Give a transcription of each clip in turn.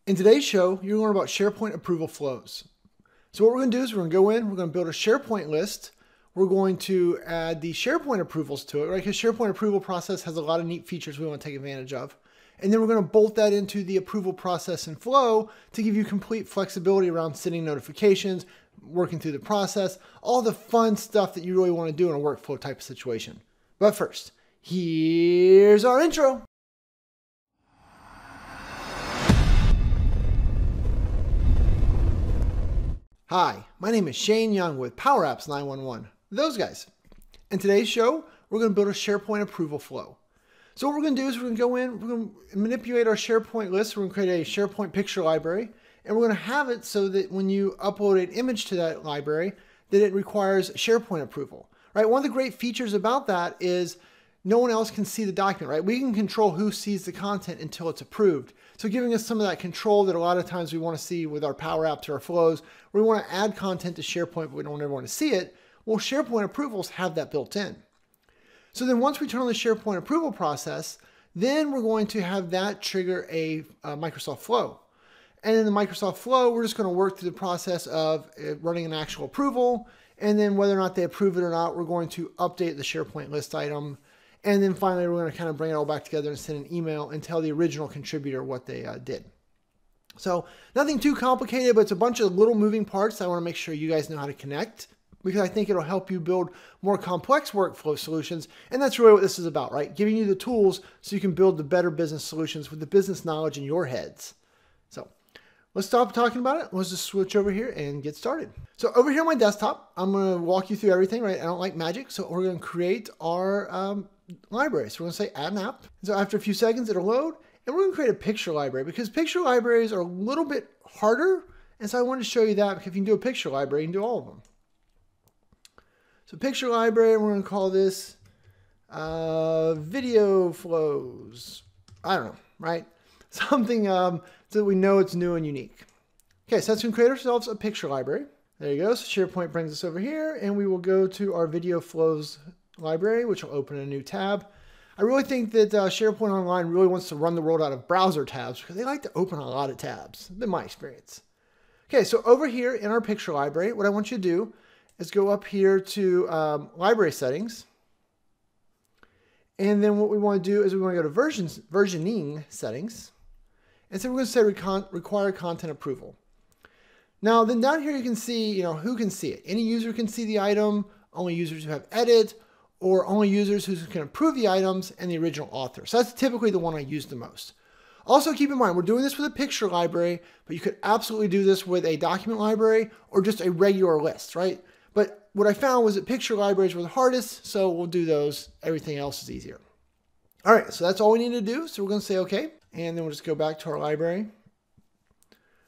In today's show, you're going to learn about SharePoint approval flows. So what we're going to do is we're going to go in, we're going to build a SharePoint list. We're going to add the SharePoint approvals to it, right? Because SharePoint approval process has a lot of neat features we want to take advantage of. And then we're going to bolt that into the approval process and flow to give you complete flexibility around sending notifications, working through the process, all the fun stuff that you really want to do in a workflow type of situation. But first, here's our intro. Hi, my name is Shane Young with Power Apps 911. Those guys. In today's show, we're going to build a SharePoint approval flow. So what we're going to do is we're going to go in, we're going to manipulate our SharePoint list. We're going to create a SharePoint Picture Library, and we're going to have it so that when you upload an image to that library, that it requires SharePoint approval. Right? One of the great features about that is no one else can see the document, right? We can control who sees the content until it's approved. So giving us some of that control that a lot of times we want to see with our Power Apps or our flows, where we want to add content to SharePoint, but we don't ever want to see it. Well, SharePoint approvals have that built in. So then once we turn on the SharePoint approval process, then we're going to have that trigger a Microsoft Flow. And in the Microsoft Flow, we're just going to work through the process of running an actual approval. And then whether or not they approve it or not, we're going to update the SharePoint list item. And then finally, we're going to kind of bring it all back together and send an email and tell the original contributor what they did. So nothing too complicated, but it's a bunch of little moving parts. I want to make sure you guys know how to connect, because I think it'll help you build more complex workflow solutions. And that's really what this is about, right? Giving you the tools so you can build the better business solutions with the business knowledge in your heads. So let's stop talking about it. Let's just switch over here and get started. So over here on my desktop, I'm going to walk you through everything, right? I don't like magic. So we're going to create our library. So we're going to say add an app. So after a few seconds, it'll load. And we're going to create a picture library, because picture libraries are a little bit harder. And so I wanted to show you that, because if you can do a picture library, you can do all of them. So picture library, we're going to call this video flows. I don't know, right? Something so that we know it's new and unique. Okay, so let's create ourselves a picture library. There you go. So SharePoint brings us over here, and we will go to our video flows library, which will open a new tab. I really think that SharePoint Online really wants to run the world out of browser tabs, because they like to open a lot of tabs. That's been my experience. Okay, so over here in our picture library, what I want you to do is go up here to library settings. And then what we want to do is we want to go to versioning settings. And so we're going to say require content approval. Now then down here you can see, who can see it. Any user can see the item, only users who have edit, or only users who can approve the items, and the original author. So that's typically the one I use the most. Also keep in mind, we're doing this with a picture library, but you could absolutely do this with a document library or just a regular list, right? But what I found was that picture libraries were the hardest, so we'll do those. Everything else is easier. All right, so that's all we need to do. So we're going to say okay, and then we'll just go back to our library.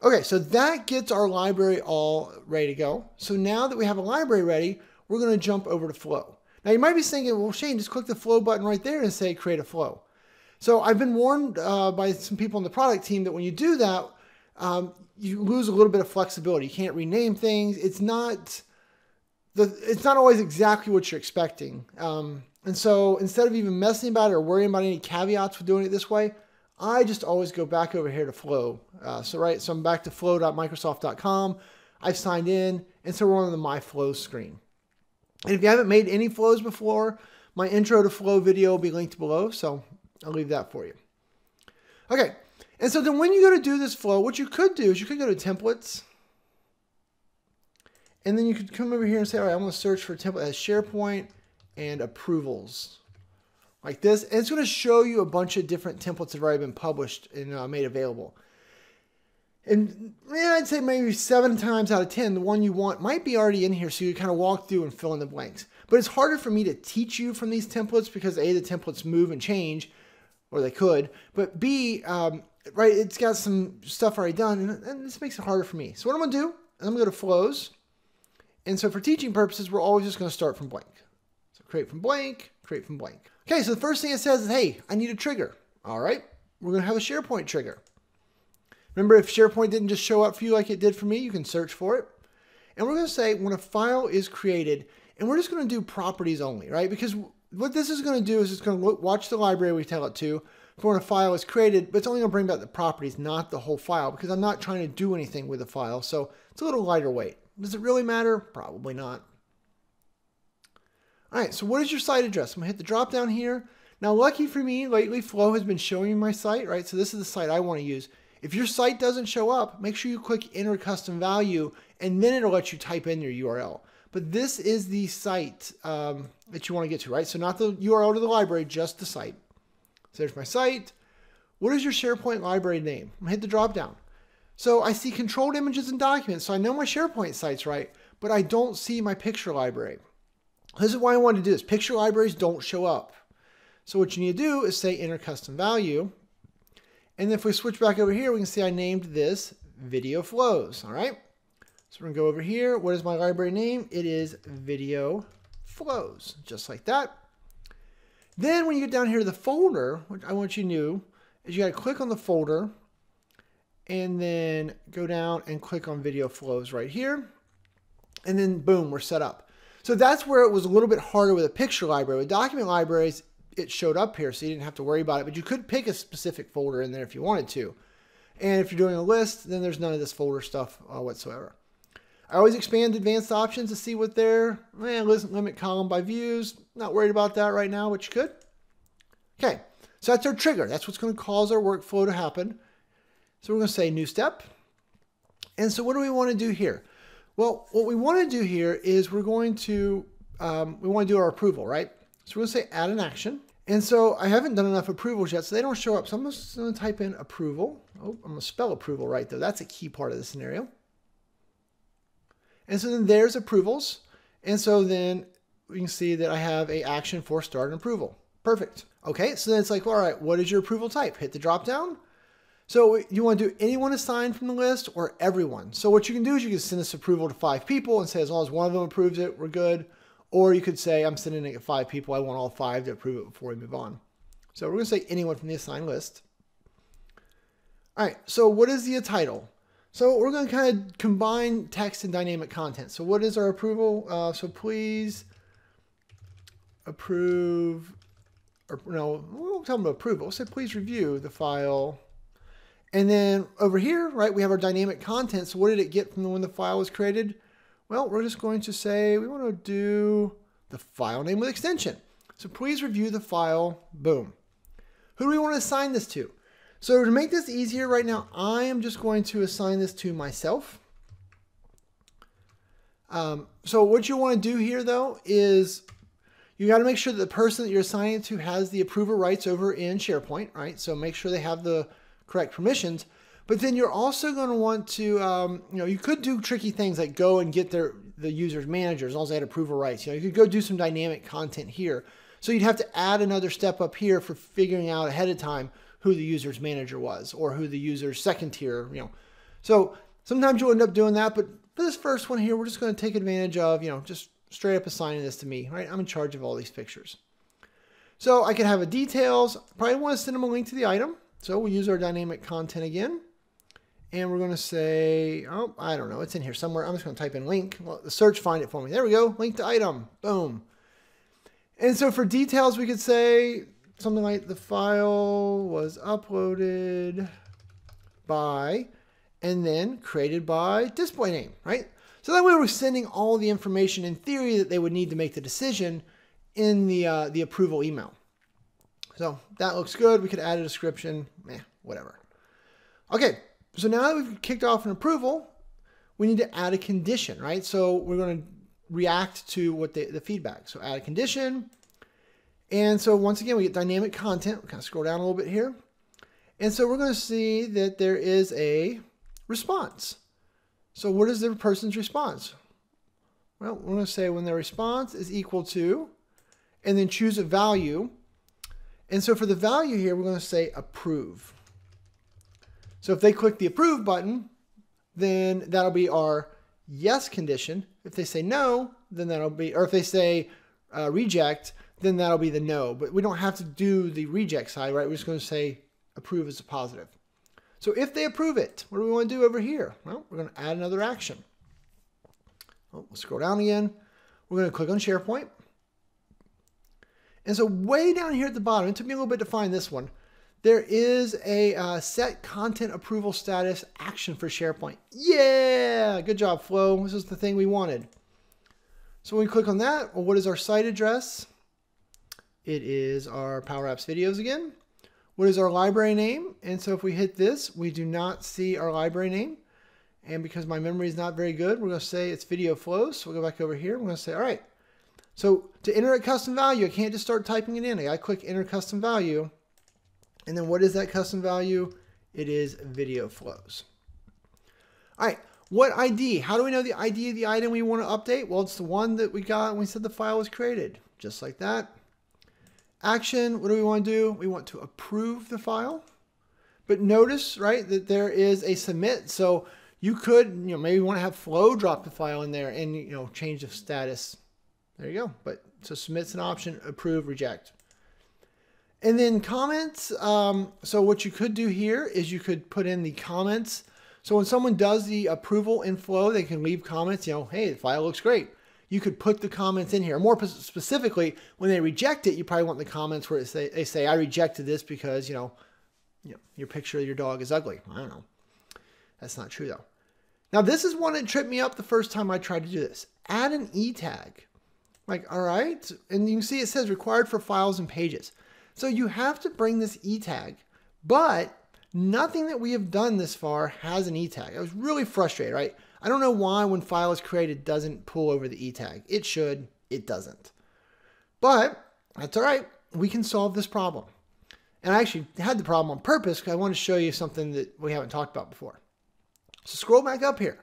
Okay, so that gets our library all ready to go. So now that we have a library ready, we're going to jump over to Flow. Now you might be thinking, well, Shane, just click the Flow button right there and say create a flow. So I've been warned by some people on the product team that when you do that, you lose a little bit of flexibility. You can't rename things. It's not always exactly what you're expecting. And so instead of even messing about it or worrying about any caveats with doing it this way, I just always go back over here to Flow. So I'm back to flow.microsoft.com. I've signed in, and so we're on the My Flows screen. And if you haven't made any flows before, my intro to Flow video will be linked below, so I'll leave that for you. Okay, and so then when you go to do this flow, what you could do is you could go to Templates, and then you could come over here and say, all right, I'm going to search for a template as SharePoint and approvals, like this. And it's going to show you a bunch of different templates that have already been published and made available. And I'd say maybe 7 times out of 10, the one you want might be already in here, so you kind of walk through and fill in the blanks. But it's harder for me to teach you from these templates because A, the templates move and change, or they could, but B, it's got some stuff already done, and this makes it harder for me. So what I'm going to do is I'm going to go to Flows. And so for teaching purposes, we're always just going to start from blank. So create from blank, create from blank. Okay, so the first thing it says is, hey, I need a trigger. All right, we're going to have a SharePoint trigger. Remember, if SharePoint didn't just show up for you like it did for me, you can search for it. And we're going to say when a file is created, and we're just going to do properties only, right? Because what this is going to do is it's going to watch the library we tell it to, for when a file is created, but it's only going to bring back the properties, not the whole file, because I'm not trying to do anything with the file. So it's a little lighter weight. Does it really matter? Probably not. All right, so what is your site address? I'm going to hit the drop down here. Now, lucky for me, lately Flow has been showing me my site, right? So this is the site I want to use. If your site doesn't show up, make sure you click Enter Custom Value, and then it'll let you type in your URL. But this is the site that you want to get to, right? So not the URL to the library, just the site. So there's my site. What is your SharePoint library name? I'm going to hit the drop down. So I see controlled images and documents. So I know my SharePoint site's right, but I don't see my picture library. This is why I wanted to do this. Picture libraries don't show up. So what you need to do is say Enter Custom Value. And then if we switch back over here, we can see I named this Video Flows. All right. So we're going to go over here. What is my library name? It is Video Flows, just like that. Then when you get down here to the folder, what I want you to do is you got to click on the folder and then go down and click on Video Flows right here. And then boom, we're set up. So that's where it was a little bit harder with a picture library. With document libraries, it showed up here, so you didn't have to worry about it, but you could pick a specific folder in there if you wanted to. And if you're doing a list, then there's none of this folder stuff whatsoever. I always expand advanced options to see what they're, limit column by views. Not worried about that right now, but you could. Okay, so that's our trigger. That's what's going to cause our workflow to happen. So we're going to say new step. And so what do we want to do here? Well, what we want to do here is we're going to, we want to do our approval, right? So we're going to say add an action. And so I haven't done enough approvals yet, so they don't show up. So I'm just going to type in approval. Oh, I'm going to spell approval right though. That's a key part of the scenario. And so then there's approvals. And so then we can see that I have an action for start an approval. Perfect. Okay, so then it's like, well, all right, what is your approval type? Hit the drop down. So you want to do anyone assigned from the list or everyone. So what you can do is you can send this approval to 5 people and say as long as one of them approves it, we're good. Or you could say I'm sending it to 5 people. I want all 5 to approve it before we move on. So we're going to say anyone from the assigned list. All right, so what is the title? So we're going to kind of combine text and dynamic content. So what is our approval? So please approve, or no, we won't tell them to approve. We'll say please review the file. And then over here, right, we have our dynamic content. So what did it get from when the file was created? Well, we're just going to say we want to do the file name with extension. So please review the file, boom. Who do we want to assign this to? So to make this easier right now, I am just going to assign this to myself. So what you want to do here though is you got to make sure that the person that you're assigning it to has the approval rights over in SharePoint, right? So make sure they have the correct permissions. But then you're also going to want to, you could do tricky things like go and get the user's manager as long as they had approval rights. You could go do some dynamic content here. So you'd have to add another step up here for figuring out ahead of time who the user's manager was or who the user's second tier, So sometimes you'll end up doing that, but for this first one here, we're just going to take advantage of, just straight up assigning this to me, right? I'm in charge of all these pictures. So I can have a details, probably want to send them a link to the item. So we'll use our dynamic content again. And we're going to say, oh, I don't know, it's in here somewhere. I'm just going to type in link. Well, the search find it for me. There we go, link to item, boom. And so for details, we could say something like the file was uploaded by, and then created by display name, right? So that way we're sending all the information in theory that they would need to make the decision in the approval email. So that looks good. We could add a description, whatever. Okay, so now that we've kicked off an approval, we need to add a condition, right? So we're going to react to what the feedback. So add a condition. And so once again, we get dynamic content. We'll kind of scroll down a little bit here. And so we're going to see that there is a response. So what is the person's response? Well, we're going to say when their response is equal to, and then choose a value. And so for the value here, we're going to say approve. So if they click the approve button, then that'll be our yes condition. If they say no, then that'll be, or if they say reject, then that'll be the no. But we don't have to do the reject side, right? We're just going to say approve as a positive. So if they approve it, what do we want to do over here? Well, we're going to add another action. We'll scroll down again. We're going to click on SharePoint. And so way down here at the bottom, it took me a little bit to find this one. there is a set content approval status action for SharePoint. Yeah, good job, Flo. This is the thing we wanted. So when we click on that, well, what is our site address? It is our Power Apps videos again. What is our library name? And so if we hit this, we do not see our library name. And because my memory is not very good, we're going to say it's video flows. So we'll go back over here. We're going to say, all right. So to enter a custom value, I can't just start typing it in. I got to click enter custom value. And then what is that custom value? It is video flows. All right. What ID? How do we know the ID of the item we want to update? Well, it's the one that we got when we said the file was created. Just like that. Action. What do we want to do? We want to approve the file. But notice, right, that there is a submit. So you could, maybe want to have Flow drop the file in there and, change the status. There you go. But so submit's an option, approve, reject. And then comments. So what you could do here is you could put in the comments. So when someone does the approval in Flow, they can leave comments, hey, the file looks great. You could put the comments in here. More specifically, when they reject it, you probably want the comments where they say, I rejected this because, your picture of your dog is ugly. I don't know. That's not true though. Now this is one that tripped me up the first time I tried to do this. Add an E tag. Like, all right. And you can see it says required for files and pages. So you have to bring this E tag, but nothing that we have done this far has an E tag. I was really frustrated, right? I don't know why when file is created, it doesn't pull over the E tag. It should, it doesn't. But that's all right. We can solve this problem. And I actually had the problem on purpose because I want to show you something that we haven't talked about before. So scroll back up here.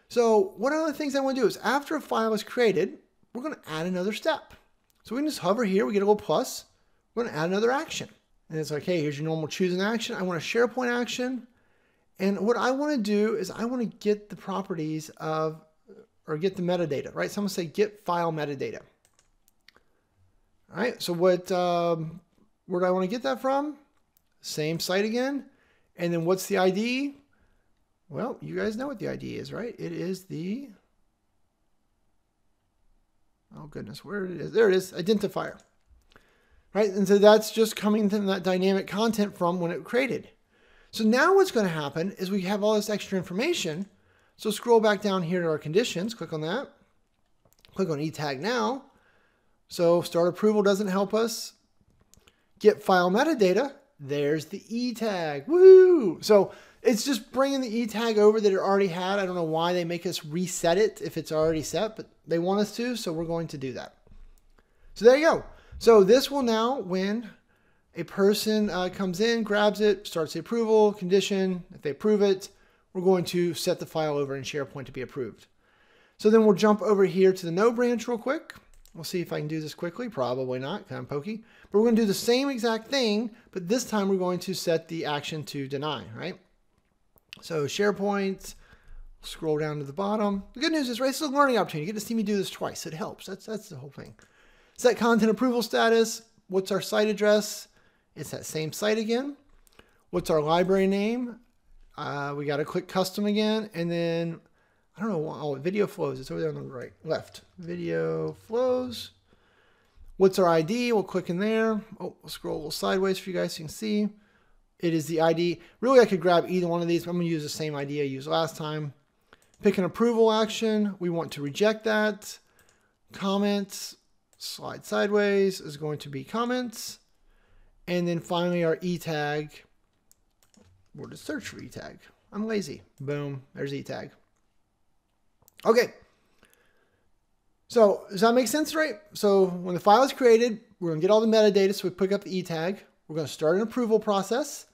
So one of the things I want to do is after a file is created, we're going to add another step. So we can just hover here. We get a little plus. We're going to add another action. And it's like, hey, here's your normal choose an action. I want a SharePoint action. And what I want to do is I want to get the properties of, or get the metadata, right? So I'm going to say get file metadata. All right. So where do I want to get that from? Same site again. And then what's the ID? Well, you guys know what the ID is, right? It is the, oh goodness, where it is. There it is, identifier. Right, and so that's just coming from that dynamic content from when it created. So now what's going to happen is we have all this extra information. So scroll back down here to our conditions, click on that. Click on E tag now. So start approval doesn't help us. Get file metadata, there's the E tag, woohoo! So it's just bringing the E tag over that it already had. I don't know why they make us reset it if it's already set, but they want us to, so we're going to do that. So there you go. So this will now, when a person comes in, grabs it, starts the approval, condition, if they approve it, we're going to set the file over in SharePoint to be approved. So then we'll jump over here to the no branch real quick. We'll see if I can do this quickly. Probably not, kind of pokey. But we're going to do the same exact thing, but this time we're going to set the action to deny, right? So SharePoint, scroll down to the bottom. The good news is, right, this is a learning opportunity. You get to see me do this twice. It helps. That's the whole thing. Set content approval status. What's our site address? It's that same site again. What's our library name? We got to click custom again. And then, I don't know, oh, video flows. It's over there on the right, left. Video flows. What's our ID? We'll click in there. Oh, we'll scroll a little sideways for you guys so you can see. It is the ID. Really, I could grab either one of these, but I'm going to use the same ID I used last time. Pick an approval action. We want to reject that. Comments. Slide sideways is going to be comments. And then finally our E tag. We'll just search for E tag. I'm lazy. Boom. There's E tag. Okay. So does that make sense, right? So when the file is created, we're going to get all the metadata. So we pick up the E tag. We're going to start an approval process.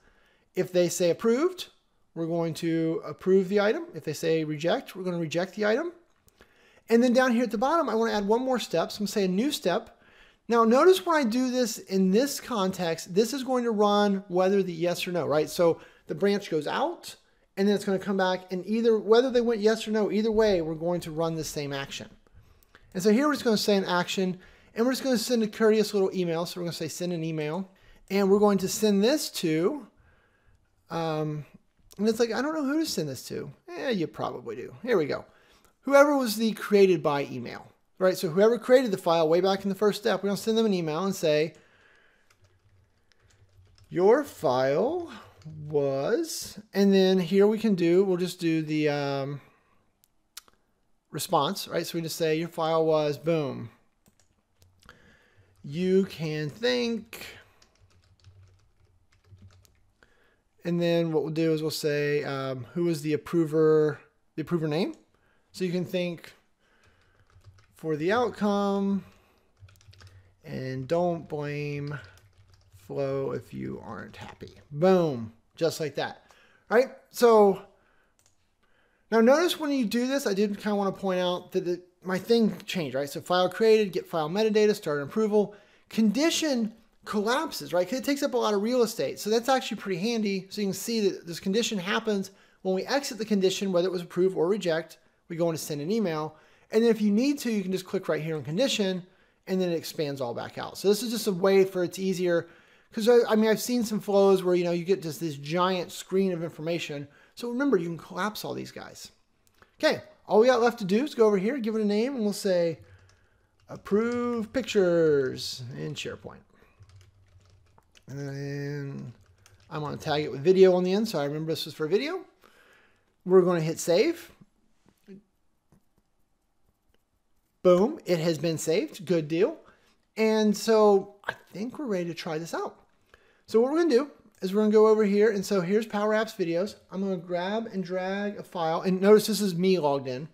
If they say approved, we're going to approve the item. If they say reject, we're going to reject the item. And then down here at the bottom, I want to add one more step. So I'm going to say a new step. Now notice when I do this in this context, this is going to run whether the yes or no, right? So the branch goes out and then it's going to come back, and either whether they went yes or no, either way, we're going to run the same action. And so here we're just going to say an action, and we're just going to send a courteous little email. So we're going to say send an email, and we're going to send this to, and it's like, I don't know who to send this to. You probably do. Here we go. Whoever was the created by email, right? So whoever created the file way back in the first step, we're going to send them an email and say, your file was, and then here we can do, we'll just do the response, right? So we just say your file was, boom. You can think, and then what we'll do is we'll say who is the approver name. So you can think for the outcome, and don't blame Flow if you aren't happy. Boom, just like that. All right, so now notice when you do this, I did kind of want to point out that my thing changed, right? So file created, get file metadata, start an approval. Condition collapses, right? Because it takes up a lot of real estate. So that's actually pretty handy. So you can see that this condition happens when we exit the condition, whether it was approve or reject, we go in to send an email. And then if you need to, you can just click right here on condition, and then it expands all back out. So this is just a way for it's easier. Because I mean, I've seen some flows where, you get just this giant screen of information. So remember, you can collapse all these guys. Okay, all we got left to do is go over here, give it a name, and we'll say approve pictures in SharePoint. And then I'm going to tag it with video on the end, so I remember this was for video. We're going to hit save. Boom, it has been saved. Good deal. And so I think we're ready to try this out. So what we're going to do is we're going to go over here. And so here's Power Apps videos. I'm going to grab and drag a file. And notice this is me logged in.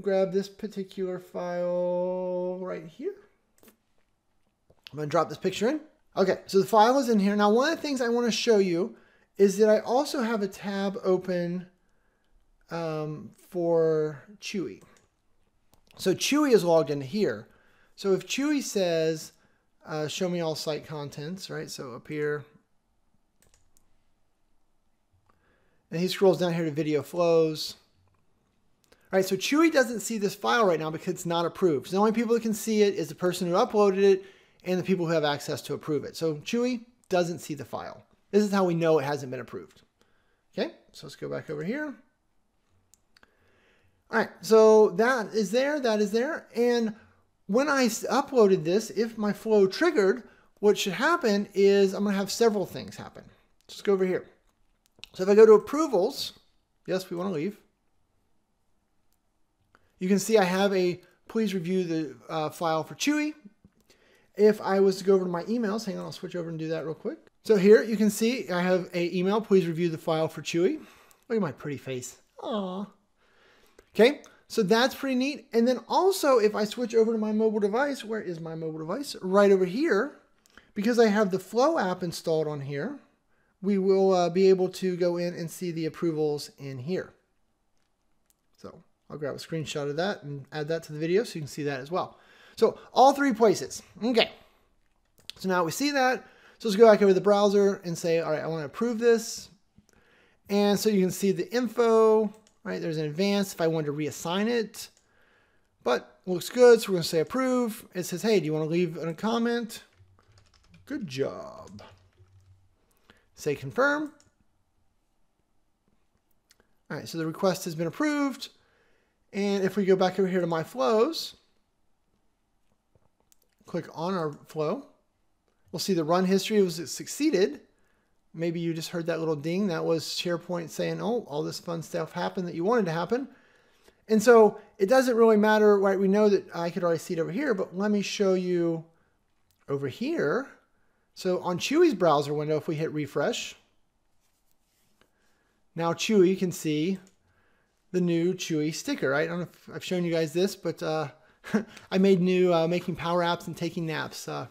Grab this particular file right here. I'm going to drop this picture in. Okay, so the file is in here. Now, one of the things I want to show you is that I also have a tab open for Chewy. So Chewy is logged into here. So if Chewy says, show me all site contents, right? So up here, and he scrolls down here to video flows. All right, so Chewy doesn't see this file right now because it's not approved. So the only people that can see it is the person who uploaded it and the people who have access to approve it. So Chewy doesn't see the file. This is how we know it hasn't been approved. Okay, so let's go back over here. All right, so that is there. And when I uploaded this, if my flow triggered, what should happen is I'm going to have several things happen. Let's go over here. So if I go to approvals, yes, we want to leave. You can see I have a please review the file for Chewy. If I was to go over to my emails, hang on, I'll switch over and do that real quick. So here you can see I have an email, please review the file for Chewy. Look at my pretty face. Aww. Okay, so that's pretty neat. And then also if I switch over to my mobile device, where is my mobile device? Right over here, because I have the Flow app installed on here, we will be able to go in and see the approvals in here. So I'll grab a screenshot of that and add that to the video so you can see that as well. So all three places. Okay, so now we see that. So let's go back over to the browser and say, all right, I want to approve this. And so you can see the info. Right, there's an advanced if I wanted to reassign it, but looks good. So we're going to say approve. It says, hey, do you want to leave a comment? Good job. Say confirm. All right, so the request has been approved. And if we go back over here to my flows, click on our flow, we'll see the run history was succeeded. Maybe you just heard that little ding. That was SharePoint saying, oh, all this fun stuff happened that you wanted to happen. And so it doesn't really matter, right? We know that I could already see it over here, but let me show you over here. So on Chewy's browser window, if we hit refresh, now Chewy can see the new Chewy sticker, right? I don't know if I've shown you guys this, but I made new making Power Apps and taking naps. Yeah,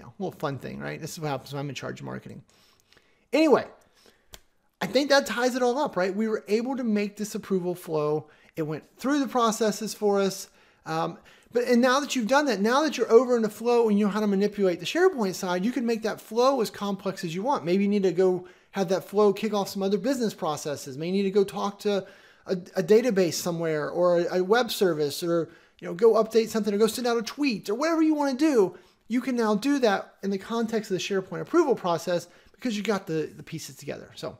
a little fun thing, right? This is what happens when I'm in charge of marketing. Anyway, I think that ties it all up, right? We were able to make this approval flow. It went through the processes for us. And now that you've done that, now that you're over in the flow and you know how to manipulate the SharePoint side, you can make that flow as complex as you want. Maybe you need to go have that flow kick off some other business processes. Maybe you need to go talk to a database somewhere or a web service, or go update something, or go send out a tweet, or whatever you want to do. You can now do that in the context of the SharePoint approval process because you got the pieces together. So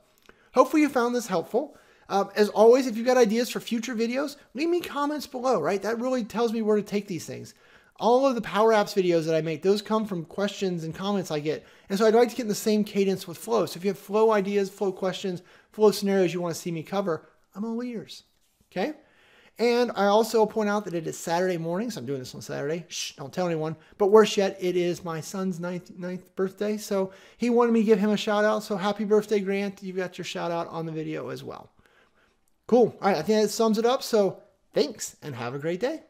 hopefully you found this helpful. As always, if you've got ideas for future videos, leave me comments below, right? That really tells me where to take these things. All of the Power Apps videos that I make, those come from questions and comments I get. And so I'd like to get in the same cadence with Flow. So if you have Flow ideas, Flow questions, Flow scenarios you want to see me cover, I'm all ears. Okay? And I also point out that it is Saturday morning, so I'm doing this on Saturday. Shh, don't tell anyone. But worse yet, it is my son's ninth birthday. So he wanted me to give him a shout out. So happy birthday, Grant. You've got your shout out on the video as well. Cool. All right, I think that sums it up. So thanks and have a great day.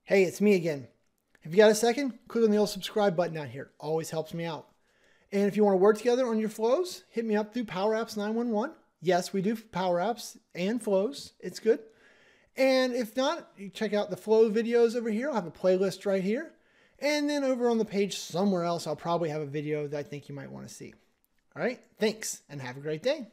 Hey, it's me again. If you got a second, click on the old subscribe button down here. Always helps me out. And if you want to work together on your flows, hit me up through Power Apps 911. Yes, we do Power Apps and flows. It's good. And if not, you check out the flow videos over here. I'll have a playlist right here. And then over on the page somewhere else, I'll probably have a video that I think you might want to see. All right, thanks and have a great day.